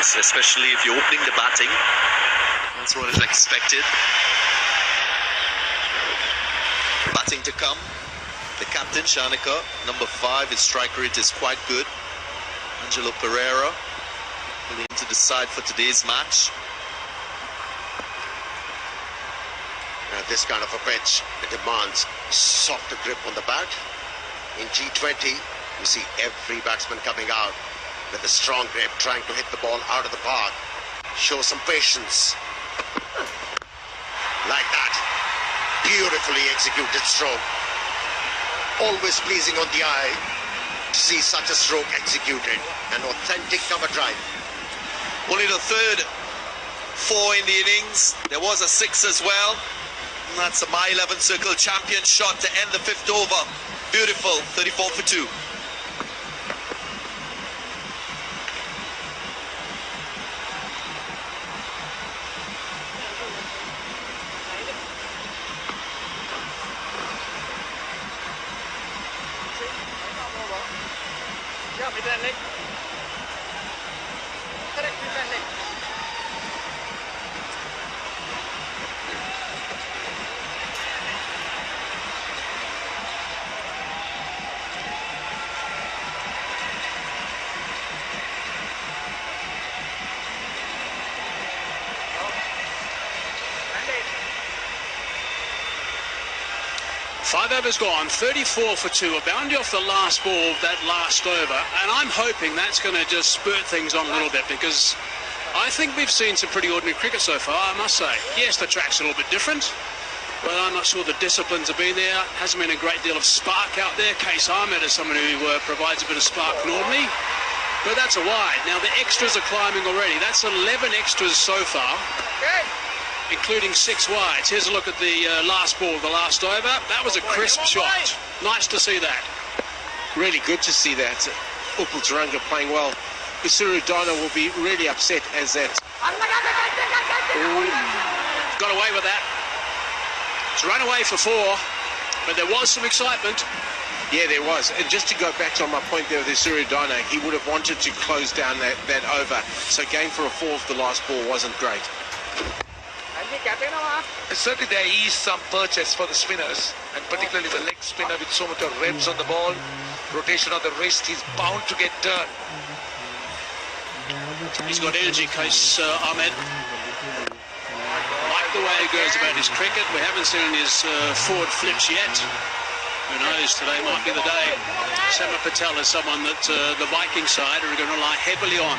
innings, especially if you're opening the batting. That's what is expected. Batting to come, the captain, Shanika, number 5, his strike rate is quite good. Angelo Pereira, really into the side for today's match. This kind of a pitch, it demands softer grip on the bat. In T20, you see every batsman coming out with a strong grip, trying to hit the ball out of the park. Show some patience. Like that. Beautifully executed stroke. Always pleasing on the eye to see such a stroke executed. An authentic cover drive. Only the third 4 in the innings. There was a 6 as well. And that's a My 11 Circle champion shot to end the 5th over. Beautiful, 34 for 2. Five overs gone, 34 for 2, a boundary off the last ball of that last over, and I'm hoping that's going to just spurt things on a little bit, because I think we've seen some pretty ordinary cricket so far, I must say. Yes, the track's a little bit different, but I'm not sure the disciplines have been there. Hasn't been a great deal of spark out there. Case Ahmed is someone who provides a bit of spark normally, but that's a wide. Now the extras are climbing already. That's 11 extras so far. Including 6 wides. Here's a look at the last ball of the last over. That was a crisp shot. Nice to see that. Really good to see that. Upal Taranga playing well. Isuru Donna will be really upset as that. Got away with that. It's run away for 4, but there was some excitement. Yeah, there was. And just to go back to my point there with Isuru Donna, he would have wanted to close down that over. So going for a 4 of the last ball wasn't great. Certainly there is some purchase for the spinners, and particularly the leg spinner with so much of revs on the ball, rotation of the wrist, he's bound to get turned. He's got energy, Case Ahmed. Like the way he goes about his cricket. We haven't seen his forward flips yet. Who knows, today might be the day. Sama Patel is someone that the Viking side are going to rely heavily on.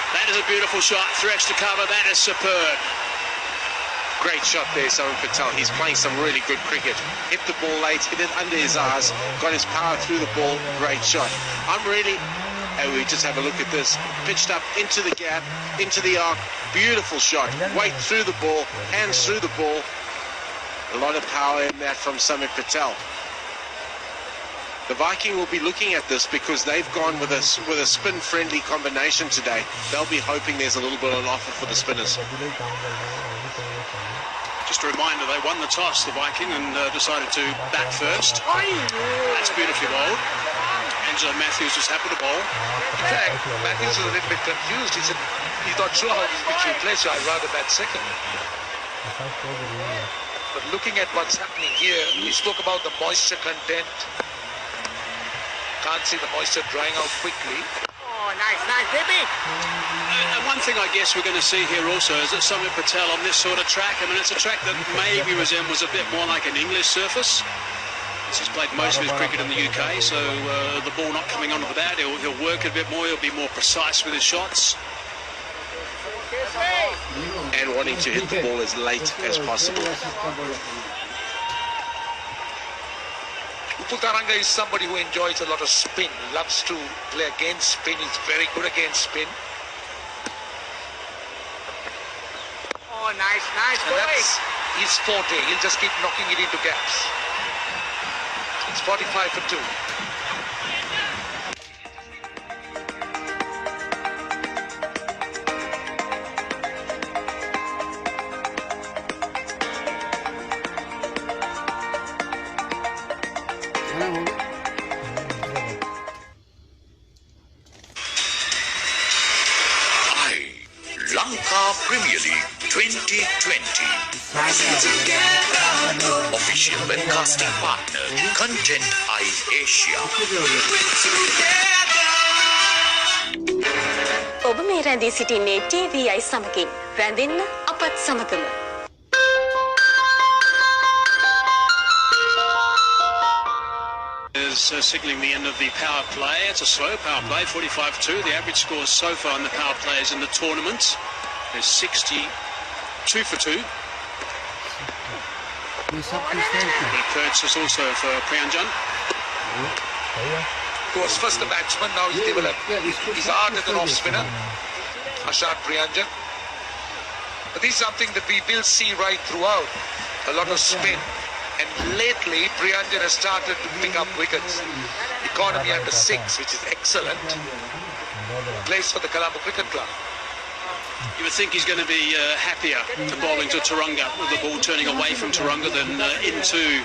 That is a beautiful shot, threats to cover, that is superb. Great shot there, Sama Patel. He's playing some really good cricket. Hit the ball late, hit it under his eyes, got his power through the ball, great shot. And we just have a look at this. Pitched up into the gap, into the arc, beautiful shot. Weight through the ball, hands through the ball. A lot of power in that from Sama Patel. The Viking will be looking at this because they've gone with a spin-friendly combination today. They'll be hoping there's a little bit of an offer for the spinners. Just a reminder, they won the toss, the Viking, and decided to bat first. That's beautifully bowled. Angelo Matthews just happened to bowl. In fact, Matthews was a little bit confused. He said he's not sure how this pitch will play, so I'd rather bat second. But looking at what's happening here, we spoke about the moisture content. Can't see the moisture drying out quickly. Oh, nice, baby. And one thing I guess we're going to see here also is that Sama Patel on this sort of track, I mean, it's a track that maybe resembles a bit more like an English surface. He's played most of his cricket in the UK, so the ball not coming onto the bat, he'll work a bit more, he'll be more precise with his shots. And wanting to hit the ball as late as possible. Upal Taranga is somebody who enjoys a lot of spin, loves to play against spin, he's very good against spin. Oh, nice, And that's his forte, he'll just keep knocking it into gaps. It's 45 for 2. 2020. Official webcasting partner, Content Asia. ඔබ මේ රැඳී සිටින්නේ TVI සමගින්. රැඳෙන්න අපත් සමගම. Is signalling the end of the power play. It's a slow power play, 45-2. The average score so far in the power plays in the tournament is 62 for 2. The purchase also for Priyanjan. Who was first a batsman, now he's developed. He's art as an off spinner, Ashan Priyanjan. But this is something that we will see right throughout. A lot of spin. And lately, Priyanjan has started to pick up wickets. Economy under 6, which is excellent. Plays for the Colombo Cricket Club. You would think he's going to be happier to bowling to Turunga with the ball turning away from Turunga than into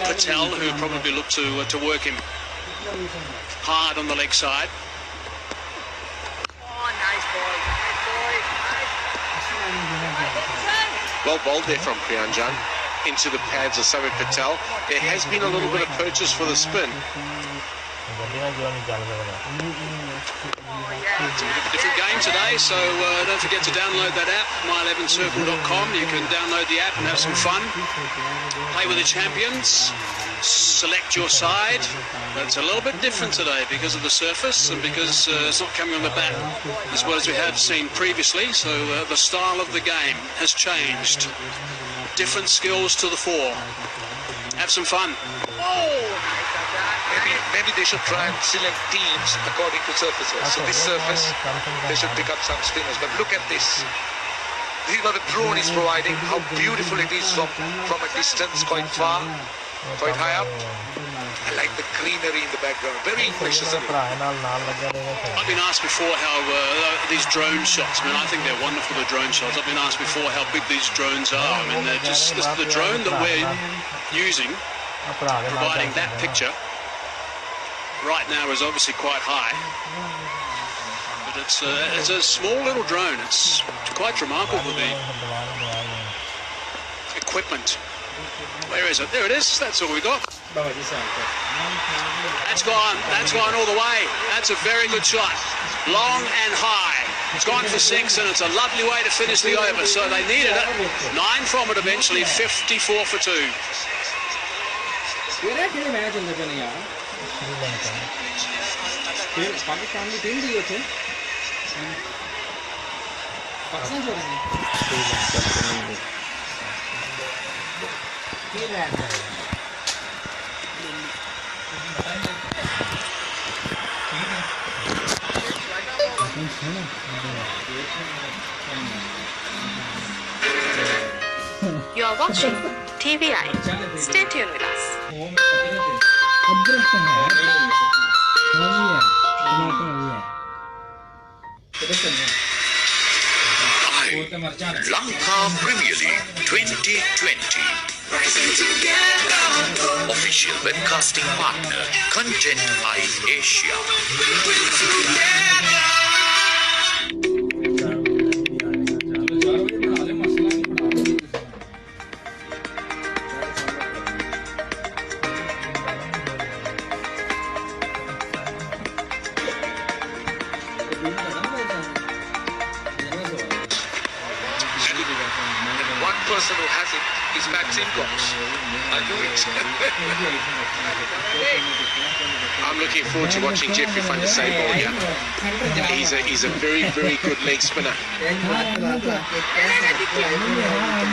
Patel, who probably looked to work him hard on the leg side. Oh, nice boy. Well bowled there from Priyanjan into the pads of Samir Patel. There has been a little bit of purchase for the spin. It's a bit of a different game today, so don't forget to download that app, my11circle.com. You can download the app and have some fun. Play with the champions, select your side. But it's a little bit different today because of the surface and because it's not coming on the bat as well as we have seen previously. So the style of the game has changed. Different skills to the fore. Have some fun. Maybe they should try and select teams according to surfaces. So this surface, they should pick up some spinners. But look at this. This is what the drone is providing. How beautiful it is from a distance, quite far, quite high up. I like the greenery in the background. Very precious. I've been asked before how these drone shots, I mean, I think they're wonderful, the drone shots. I've been asked before how big these drones are. I mean, they're just, the drone that we're using, providing that picture, right now is obviously quite high. But it's a small little drone. It's quite remarkable, the equipment. Where is it? There it is. That's all we got. That's gone all the way. That's a very good shot. Long and high. It's gone for 6 and it's a lovely way to finish the over. So they needed it. 9 from it eventually, 54 for 2. You are watching TVI. Stay tuned with us. Lanka Premier League 2020. Official webcasting partner, Content Asia. Person who has it is Max Incox. I knew it. I'm looking forward to watching Jeffrey van der Sar bowl here. He's a very, very good leg spinner.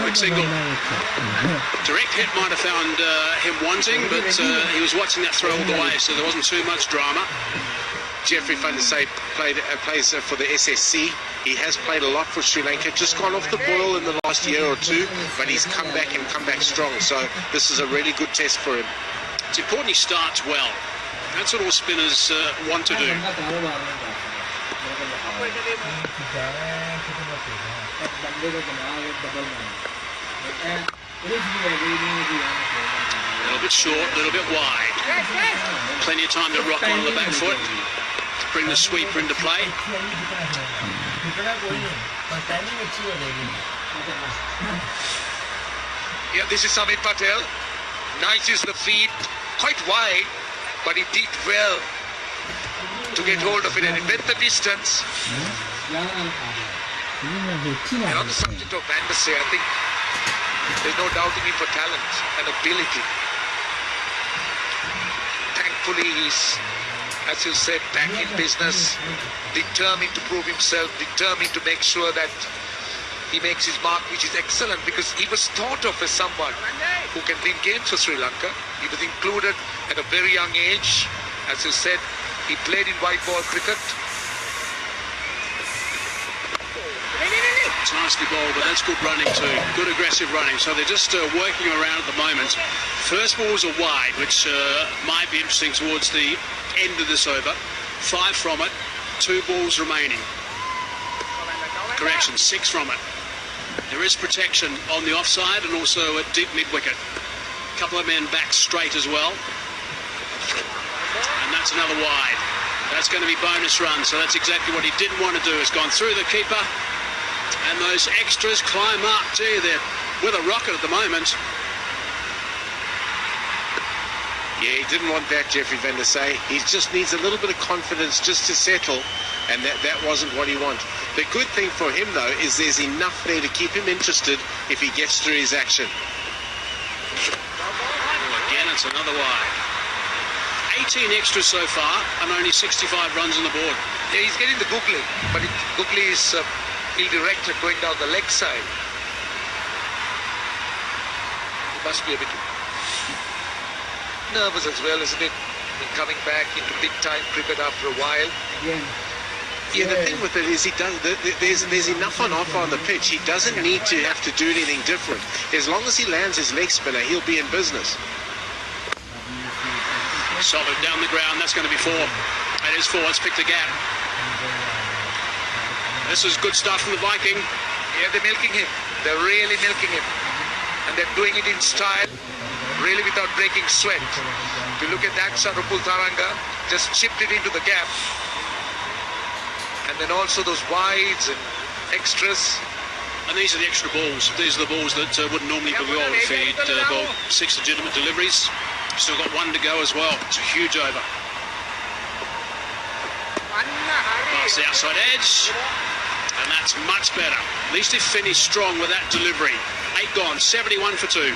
Quick single. Direct hit might have found him wanting, but he was watching that throw all the way, so there wasn't too much drama. Jeffrey van der Sar plays for the SSC. He has played a lot for Sri Lanka, just gone off the boil in the last year or two, but he's come back strong. So this is a really good test for him. It's important he starts well. That's what all spinners want to do. A little bit short, a little bit wide. Plenty of time to rock on the back foot to bring the sweeper into play. Yeah, this is Amit Patel. Nice is the feet, quite wide, but he did well to get hold of it and it went the distance. And on the subject of Van der Sar, I think there's no doubting him for talent and ability. Thankfully, he's, as you said, back in business, determined to prove himself, determined to make sure that he makes his mark, which is excellent because he was thought of as someone who can win games for Sri Lanka. He was included at a very young age. As you said, he played in white ball cricket. It's nicely bowled, but that's good running too. Good aggressive running. So they're just working around at the moment. First balls are wide, which might be interesting towards the end of this over. 5 from it, 2 balls remaining. Correction, 6 from it. There is protection on the offside and also at deep mid-wicket. A couple of men back straight as well. And that's another wide. That's going to be bonus run, so that's exactly what he didn't want to do. Has gone through the keeper. And those extras climb up. Gee, they're with a rocket at the moment. Yeah, he didn't want that, Jeffrey Van der Sar. He just needs a little bit of confidence just to settle, and that wasn't what he wanted. The good thing for him, though, is there's enough there to keep him interested if he gets through his action. Again, it's another wide. 18 extras so far, and only 65 runs on the board. Yeah, he's getting the googly, but googly is field director going down the leg side. He must be a bit nervous as well, isn't it? Coming back into big-time cricket after a while. Yeah, the thing with it is there's enough on offer on the pitch. He doesn't need to have to do anything different. As long as he lands his leg spinner, he'll be in business. Solid down the ground. That's going to be 4. That is 4. It's picked a gap. This is good stuff from the Viking. Yeah, they're milking him. They're really milking him. And they're doing it in style, really without breaking sweat. If you look at that shot of Pultaranga, just chipped it into the gap. And then also those wides and extras. And these are the extra balls. These are the balls that wouldn't normally be bowled if he'd bowled 6 legitimate deliveries. Still got 1 to go as well. It's a huge over. Past the outside edge. And that's much better. At least he finished strong with that delivery. 8 gone, 71 for 2.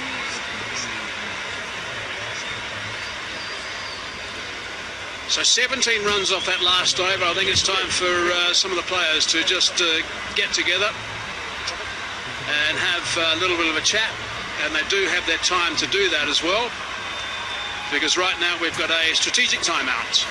So 17 runs off that last over. I think it's time for some of the players to just get together and have a little bit of a chat. And they do have their time to do that as well, because right now we've got a strategic timeout.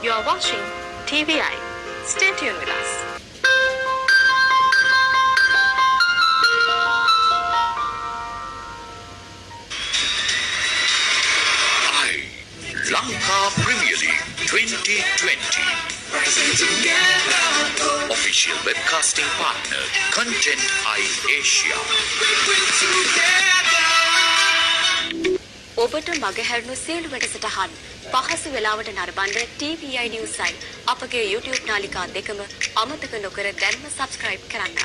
You are watching TVI. Stay tuned with us. Lanka Premier League 2020. Official webcasting partner, Content Asia. ඔබට මගහැරුණු සියලු වැඩසටහන් පහසු වෙලාවට නරඹන්න TVI News site අපගේ YouTube නාලිකා දෙකම අමතක නොකර දැන්ම subscribe කරන්න.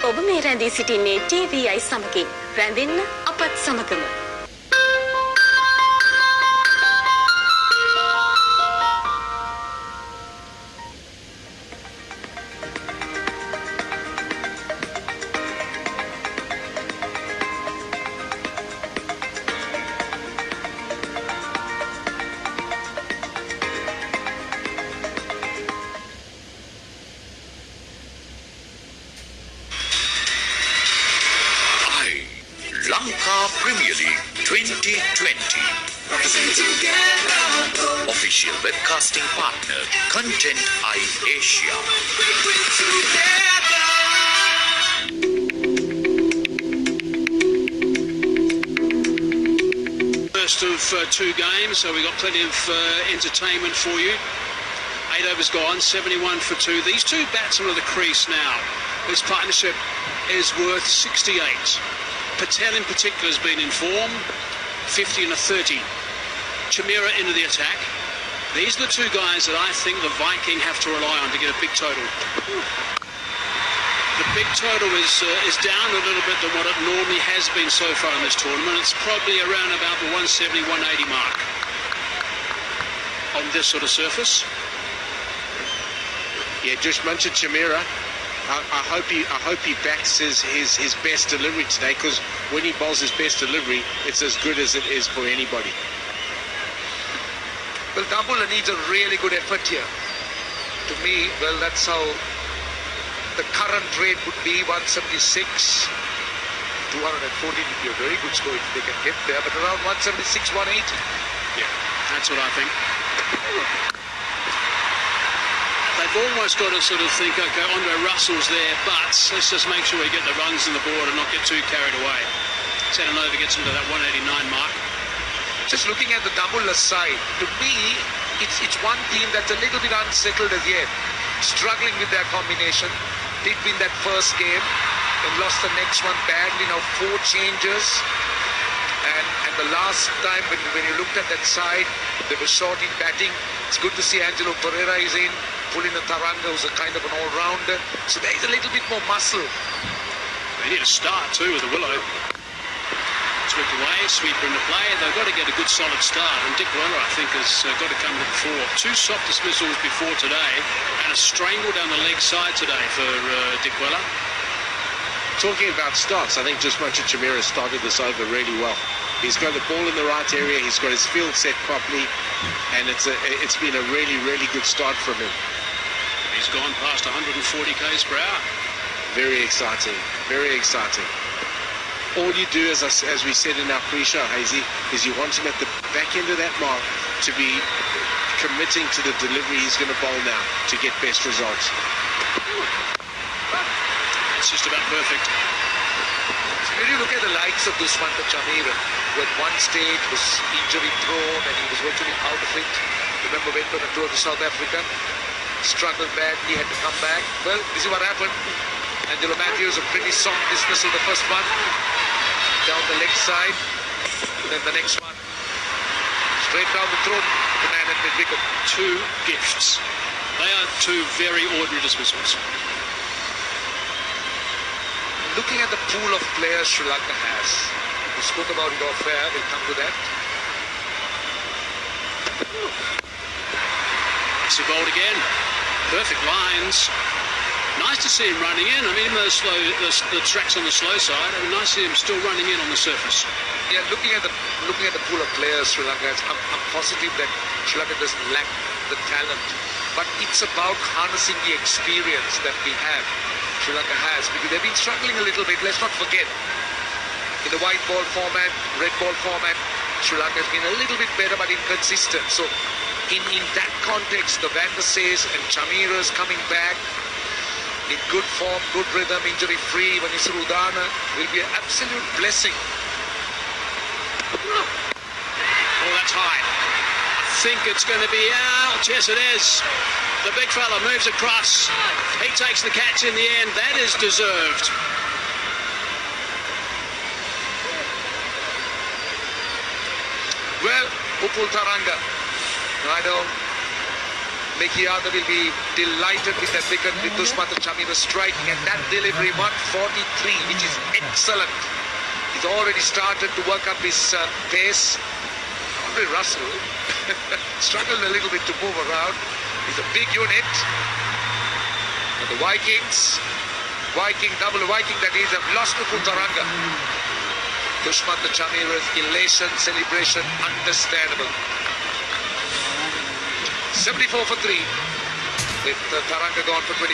ඔබ මේ රැඳී සිටින්නේ TVI සමගින්. රැඳෙන්න අපත් සමගම. Official webcasting partner, Content Asia. First of two games, so we've got plenty of entertainment for you. 8 overs gone, 71 for 2. These two batsmen are the crease now. This partnership is worth 68. Patel in particular has been in form, 50 and a 30. Chamira into the attack. These are the two guys that I think the Viking have to rely on to get a big total. The big total is down a little bit than what it normally has been so far in this tournament. It's probably around about the 170, 180 mark on this sort of surface. Yeah, Dushmancha Chamira. I hope he backs his best delivery today, because when he bowls his best delivery, it's as good as it is for anybody. Well, Dambulla needs a really good effort here. To me, well, that's how the current rate would be, 176. 214 would be a very good score if they can get there, but around 176, 180. Yeah, that's what I think. They've almost got to sort of think, okay, Andre Russell's there, but let's just make sure we get the runs on the board and not get too carried away. Santanova gets into that 189 mark. Just looking at the Dambulla side, to me, it's one team that's a little bit unsettled as yet. Struggling with their combination. Did win that first game and lost the next one badly. Now 4 changes. And the last time when you looked at that side, they were short in batting. It's good to see Angelo Pereira is in. Pulling a Taranga, who's a kind of an all-rounder. So there is a little bit more muscle. They need a start too with the Willow. Swept away, sweeper into play. They've got to get a good solid start, and Dick Weller, I think, has got to come to the fore. 2 soft dismissals before today, and a strangle down the leg side today for Dick Weller. Talking about starts, I think Dushmancha Chamira started this over really well. He's got the ball in the right area, he's got his field set properly, and it's been a really, really good start from him. He's gone past 140 k's per hour. Very exciting, very exciting. All you do, as we said in our pre-show, Hazy, is you want him at the back end of that mark to be committing to the delivery he's going to bowl now to get best results. It's just about perfect. So when you look at the likes of Dushmancha Chamira, who at one stage was injury prone and he was virtually out of it. Remember, went on a tour to South Africa, struggled badly, had to come back. Well, this is what happened. Angelo Matthews, a pretty soft dismissal, the first one. Down the leg side. Then the next one. Straight down the throat. The man at mid-wicket. 2 gifts. They are 2 very ordinary dismissals. Looking at the pool of players Sri Lanka has. We spoke about it off air. We'll come to that. It's a bowled again. Perfect lines. Nice to see him running in. I mean, even though the track's on the slow side, I mean, nice to see him still running in on the surface. Yeah, looking at the pool of players Sri Lanka has, I'm positive that Sri Lanka doesn't lack the talent, but it's about harnessing the experience that we have, Sri Lanka has, because they've been struggling a little bit. Let's not forget, in the white ball format, red ball format, Sri Lanka has been a little bit better but inconsistent. So in that context, the Van der Says and Chamira's coming back in good form, good rhythm, injury-free. Vanisuru Udana will be an absolute blessing. Oh, that's high. I think it's going to be out. Yes, it is. The big fella moves across. He takes the catch in the end. That is deserved. Well, Upul Taranga. I know Mickey Yadav will be delighted with that wicket with Dushmancha Chamira striking, and that delivery 143, which is excellent. He's already started to work up his pace. Andre Russell struggled a little bit to move around. He's a big unit. And the Viking that is, have lost to Taranga. Dushmancha Chamira's elation, celebration, understandable. 74 for 3 with Taranga gone for 25.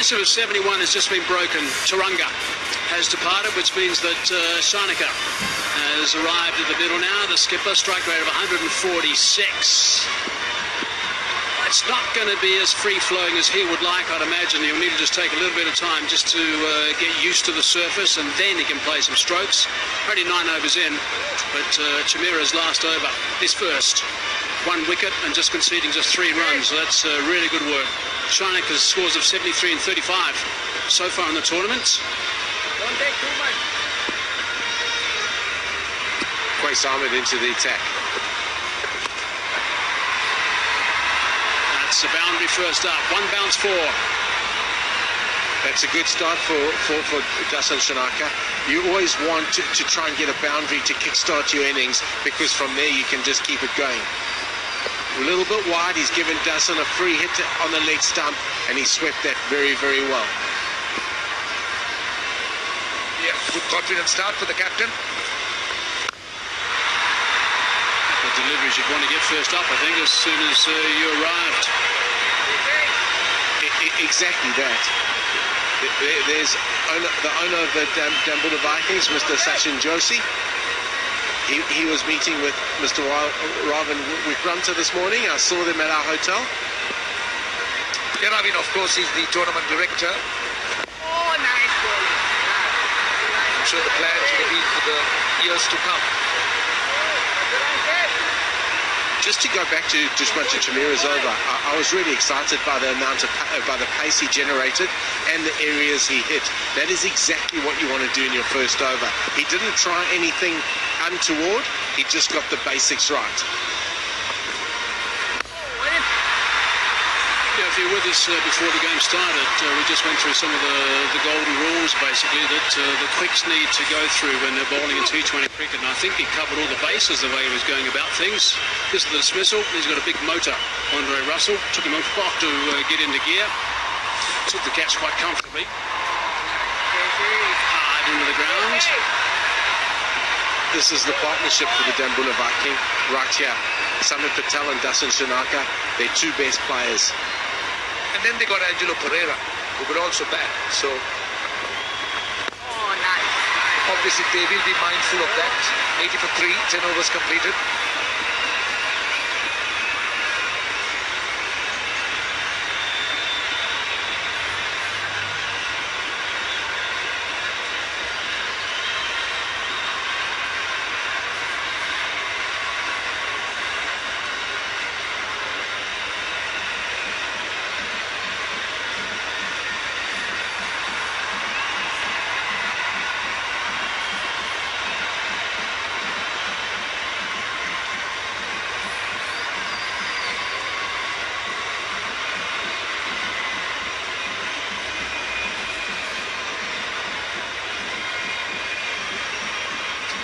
partnership of 71 has just been broken. Turunga has departed, which means that Shanaka has arrived at the middle now. The skipper, strike rate of 146. It's not going to be as free-flowing as he would like, I'd imagine. He'll need to just take a little bit of time just to get used to the surface, and then he can play some strokes. Only 9 overs in, but Chamira's last over, his first. 1 wicket and just conceding just 3 runs. So that's really good work. Shanaka's scores of 73 and 35 so far in the tournament. Don't take too much. Quace Ahmed into the attack. That's a boundary first up. 1 bounce 4. That's a good start for Dasan Shanaka. You always want to try and get a boundary to kickstart your innings, because from there you can just keep it going. A little bit wide, he's given Dasan a free hit on the leg stump, and he swept that very, very well. Yeah, good confident start for the captain. The deliveries you'd want to get first up, I think, as soon as you arrived. Exactly that. There's the owner of the Dambulla Vikings, Mr. Sachin Joshi. He was meeting with Mr. Ravin Wikranta this morning. I saw them at our hotel. Yeah, Ravin, of course, is the tournament director. Oh, nice ball. I'm sure the plans will be for the years to come. Just to go back to Dushman Chamira's over, I was really excited by the amount of by the pace he generated and the areas he hit. That is exactly what you want to do in your first over. He didn't try anything untoward. He just got the basics right. Yeah, if you're with us before the game started, we just went through some of the golden rules, basically, that the quicks need to go through when they're bowling in T20 cricket. And I think he covered all the bases the way he was going about things. This is the dismissal. He's got a big motor. Andre Russell took him a while to get into gear. Took the catch quite comfortably. Hard into the ground. This is the partnership for the Dambulla Viking right here. Samir Patel and Dasan Shanaka, they're 2 best players. And then they got Angelo Pereira, who could also bat. So Oh, nice. obviously they will be mindful of that. 80 for 3, 10 overs completed.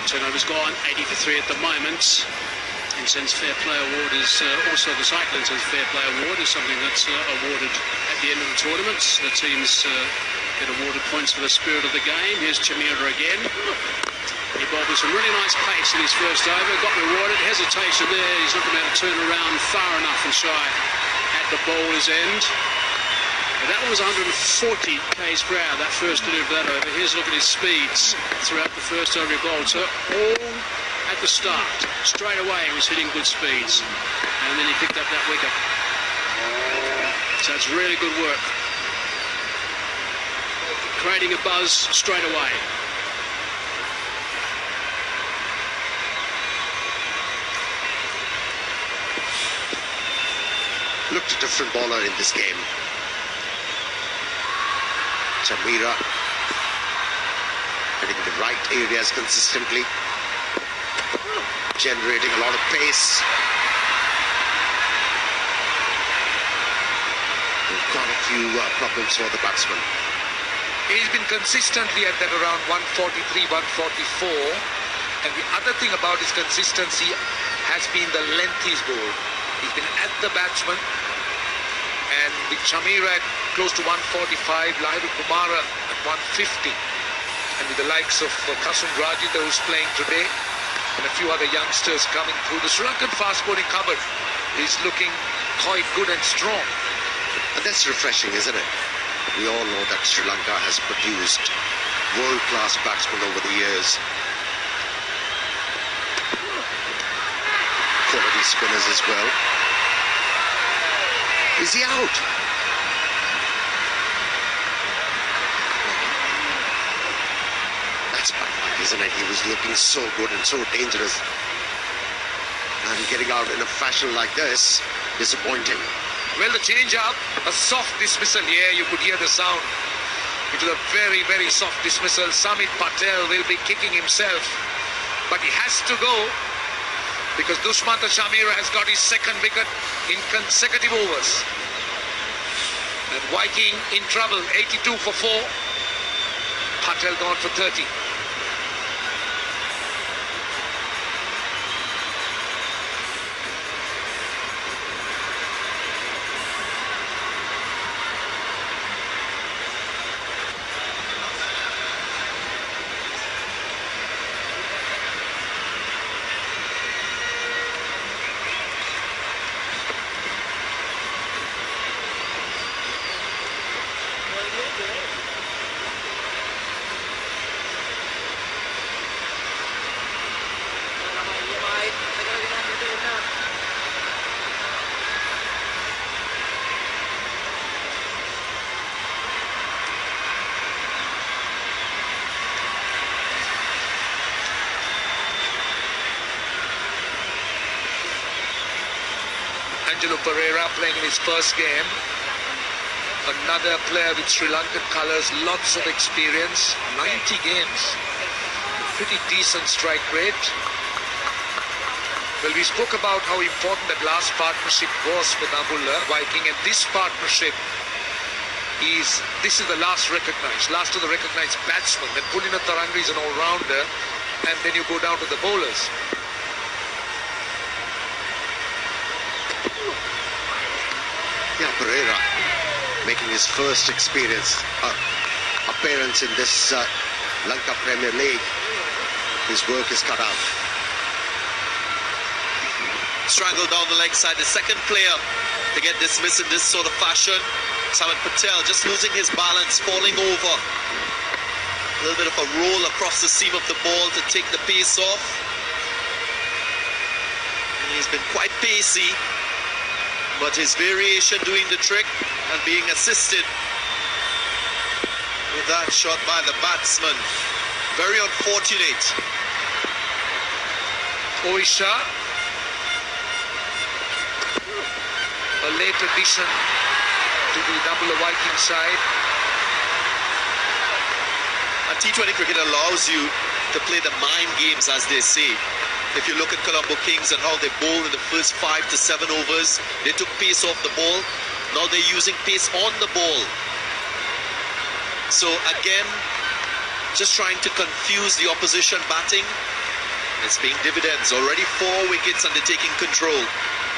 Turnover's gone, 80 for 3 at the moment. And since Fair Play Award is also the Cycling Sense Fair Play Award is something that's awarded at the end of the tournaments. The teams get awarded points for the spirit of the game. Here's Chamira again. He bowled with some really nice pace in his first over. Got rewarded. Hesitation there. He's not going to be able to turn around far enough and shy at the bowler's end. But that one was 140 k's per hour, that first delivery of that over. Here's a look at his speeds throughout the first over he bowled. So all at the start, straight away he was hitting good speeds. And then he picked up that wicket. So it's really good work. Creating a buzz straight away. Looked a different bowler in this game. Chamira hitting the right areas consistently, generating a lot of pace. We've got a few problems for the batsman. He's been consistently at that around 143, 144. And the other thing about his consistency has been the length he's bowled. He's been at the batsman. And with Chamira at close to 145, Lahiru Kumara at 150. And with the likes of Kasum Rajitha, who's playing today, and a few other youngsters coming through, the Sri Lankan fast bowling cupboard is looking quite good and strong. And that's refreshing, isn't it? We all know that Sri Lanka has produced world-class batsmen over the years. Quality spinners as well. Is he out? That's bad luck, isn't it? He was looking so good and so dangerous. And getting out in a fashion like this, disappointing. Well, the change-up, a soft dismissal here. You could hear the sound. It was a very, very soft dismissal. Samit Patel will be kicking himself. But he has to go because Dushmantha Chameera has got his second wicket in consecutive overs. And Viking in trouble, 82 for 4. Patel gone for 30. Pereira playing in his first game. Another player with Sri Lankan colours, lots of experience, 90 games. Pretty decent strike rate. Well, we spoke about how important that last partnership was for Dambulla, Viking, and this partnership this is the last of the recognised batsmen. Then Pulina Taranga is an all-rounder, and then you go down to the bowlers. Yeah, Pereira making his first appearance in this Lanka Premier League. His work is cut out. Strangled down the leg side. The second player to get dismissed in this sort of fashion. Samit Patel just losing his balance, falling over. A little bit of a roll across the seam of the ball to take the pace off. He's been quite pacey, but his variation doing the trick and being assisted with that shot by the batsman. Very unfortunate. Oisha, a late addition to the Dambulla Viking side. And T20 cricket allows you to play the mind games, as they say. If you look at Colombo Kings and how they bowl in the first 5 to 7 overs, they took pace off the ball. Now they're using pace on the ball. So again, just trying to confuse the opposition batting. It's paying dividends. Already 4 wickets and they're taking control.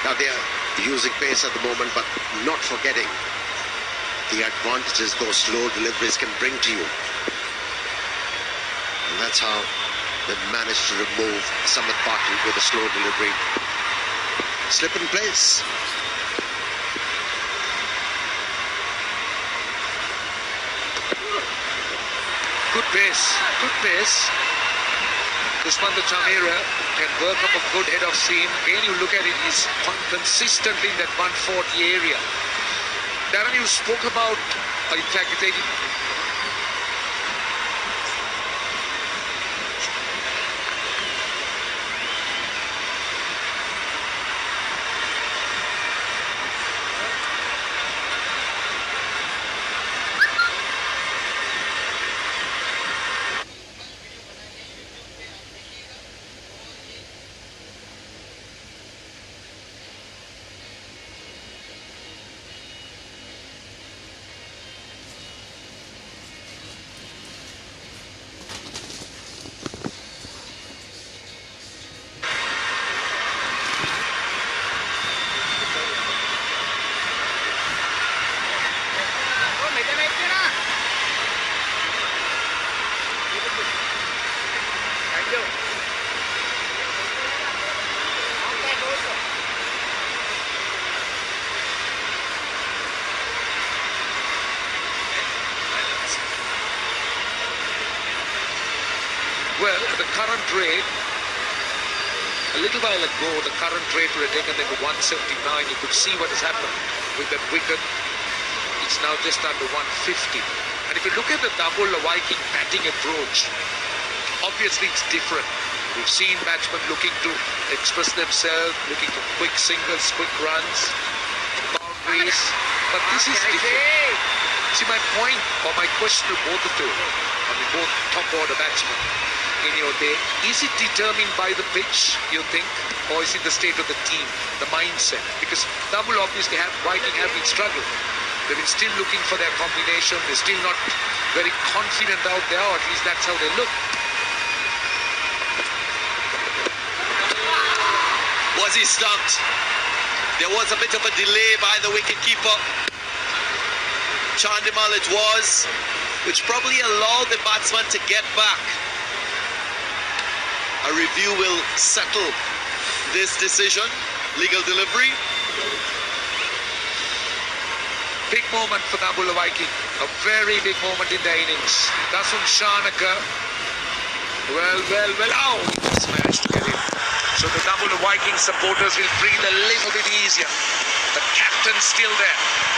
Now they're using pace at the moment, but not forgetting the advantages those slow deliveries can bring to you. And that's how they managed to remove Samit Patel with a slow delivery. Slip in place. Good pace, good pace. Dushmantha Chameera can work up a good head of seam. Again, you look at it, he's consistently in that 140 area. Darren, you spoke about, in fact, you take it. current rate, a little while ago, the current rate would have taken them to 179. You could see what has happened with that wicket. It's now just under 150. And if you look at the Dambulla Viking batting approach, obviously it's different. We've seen batsmen looking to express themselves, looking for quick singles, quick runs, boundaries. But this is different. See, my point or my question to both of you, I mean both top order batsmen in your day, is it determined by the pitch, you think, or is it the state of the team, the mindset? Because Dambulla obviously Viking have been struggling. They've been still looking for their combination. They're still not very confident out there, or at least that's how they look. Was he stumped? There was a bit of a delay by the wicketkeeper. Chandimal it was, which probably allowed the batsman to get back. A review will settle this decision. Legal delivery. Big moment for Dambulla Viking. A very big moment in the innings. Dasun Shanaka. Well. Oh, just managed to get in. So the Dambulla Viking supporters will breathe a little bit easier. The captain's still there.